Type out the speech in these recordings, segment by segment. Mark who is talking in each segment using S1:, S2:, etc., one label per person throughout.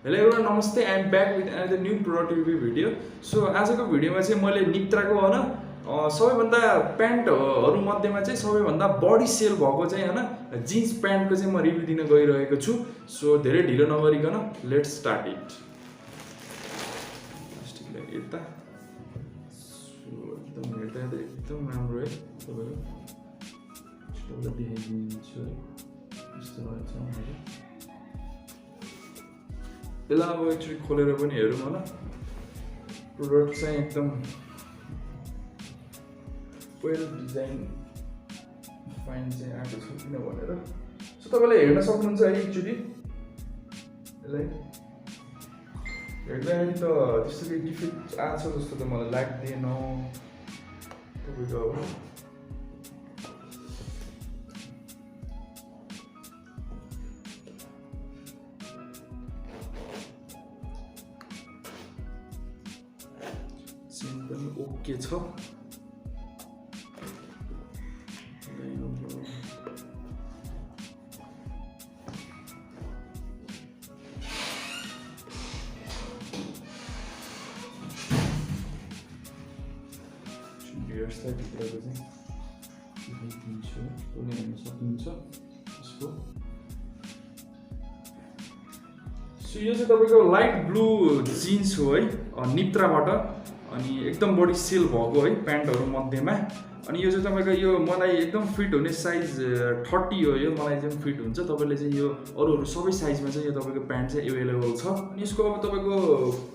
S1: Hello everyone नमस्ते I am back with another new product review video. So आजको भिडियोमा चाहिँ मैले निप्त्राको होइन सबैभन्दा प्यान्टहरू मध्येमा चाहिँ सबैभन्दा बढी सेल भएको चाहिँ होइन जिन्स प्यान्टको चाहिँ म रिभ्यू दिन गइरहेको छु। सो धेरै ढिलो नगरिकन लेट्स स्टार्ट इट। यता एकदम हेर्दा एकदम राम्रो है, तपाईँको देखाइदिन्छु है यस्तो रहेछ। यसलाई अब एक्चुअली खोलेर पनि हेरौँ होइन, प्रोडक्ट चाहिँ एकदम वेल डिजाइन फाइन चाहिँ आएको छ किन भनेर। सो तपाईँले हेर्न सक्नुहुन्छ है, एक्चुअली यसलाई हेर्दाखेरि त त्यस्तो केही डिफेक्ट आएको छ जस्तो त मलाई लाग्दैन। तपाईँको अब सेम पनि ओके छ। हेर्छ भित्रको चाहिँ दिन्छु, पनि हेर्न सक्नुहुन्छ यसको। सो यो चाहिँ तपाईँको लाइट ब्लू जिन्स हो है, निप्त्राबाट, अनि एकदम बढी सेल भएको है प्यान्टहरू मध्येमा। अनि यो चाहिँ तपाईँको यो मलाई एकदम फिट हुने साइज 30 हो, यो मलाई एकदम फिट हुन्छ। तपाईँले चाहिँ यो अरू सबै साइजमा चाहिँ यो तपाईँको प्यान्ट चाहिँ एभाइलेबल छ। अनि यसको अब तपाईँको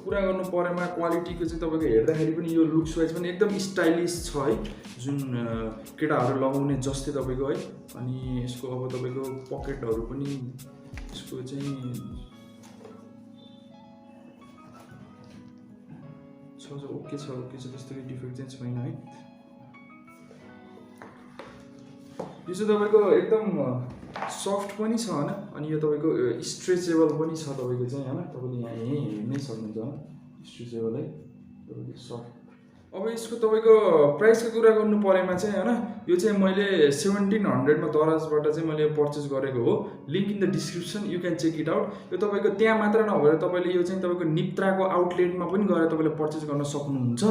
S1: कुरा गर्नु परेमा क्वालिटीको चाहिँ तपाईँको हेर्दाखेरि पनि यो लुक्स वाइज पनि एकदम स्टाइलिस छ है, जुन केटाहरू लगाउने जस्तै तपाईँको है। अनि यसको अब तपाईँको पकेटहरू पनि यसको चाहिँ ओके छ त्यस्तो केही डिफेक्ट चाहिँ छैन है। यो चाहिँ तपाईँको एकदम सफ्ट पनि छ होइन, अनि यो तपाईँको स्ट्रेचेबल पनि छ तपाईँको चाहिँ होइन। तपाईँले यहाँ यहीँ हेर्नै सक्नुहुन्छ होइन, स्ट्रेचेबल है तपाईँको सफ्ट। अब यसको तपाईँको प्राइसको कुरा गर्नु परेमा चाहिँ होइन, यो चाहिँ मैले 1700 दराजबाट चाहिँ मैले पर्चेस गरेको हो। Link in the description, you can check it out. यो तपाईँको त्यहाँ मात्र नभएर तपाईँले यो चाहिँ तपाईँको निप्त्राको आउटलेटमा पनि गएर तपाईँले पर्चेस गर्न सक्नुहुन्छ।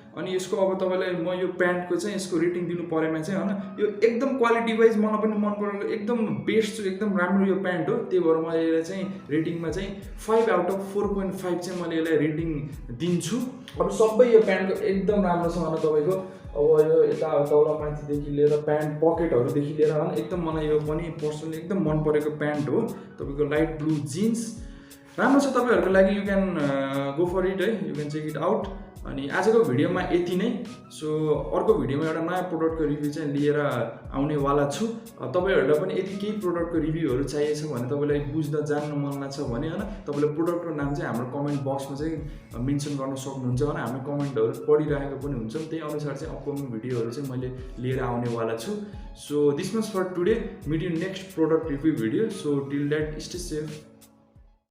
S1: अनि यसको अब तपाईँलाई म यो प्यान्टको चाहिँ यसको रेटिङ दिनु परेमा चाहिँ होइन, यो एकदम क्वालिटी वाइज मलाई पनि मन परेको एकदम बेस्ट छ, एकदम राम्रो यो प्यान्ट हो। त्यही भएर मैले यसलाई चाहिँ रेटिङमा चाहिँ 5 आउट अफ 4.5 चाहिँ मैले यसलाई रेटिङ दिन्छु। अब सबै यो प्यान्टको एकदम राम्रो छ होइन तपाईँको। अब यो यता तलमाथिदेखि लिएर प्यान्ट पकेटहरूदेखि लिएर होइन एकदम मलाई यो पनि पर्सनली एकदम मन परेको प्यान्ट हो। तपाईँको लाइट ब्लू जिन्स राम्रो छ तपाईँहरूको लागि, you can go for it है, you can check it out. अनि आजको भिडियोमा यति नै। सो अर्को भिडियोमा एउटा नयाँ प्रोडक्टको रिभ्यू चाहिँ लिएर आउनेवाला छु। तपाईँहरूलाई पनि यदि केही प्रोडक्टको रिभ्यूहरू चाहिएछ भने, तपाईँलाई बुझ्न जान्न मन लाग्छ भने होइन, तपाईँले प्रोडक्टको नाम चाहिँ हाम्रो कमेन्ट बक्समा चाहिँ मेन्सन गर्न सक्नुहुन्छ होइन। हाम्रो कमेन्टहरू पढिरहेको पनि हुन्छ, त्यही अनुसार चाहिँ अपकमिङ भिडियोहरू चाहिँ मैले लिएर आउनेवाला छु। So this much for today, meet you next product review video. So till that stay safe.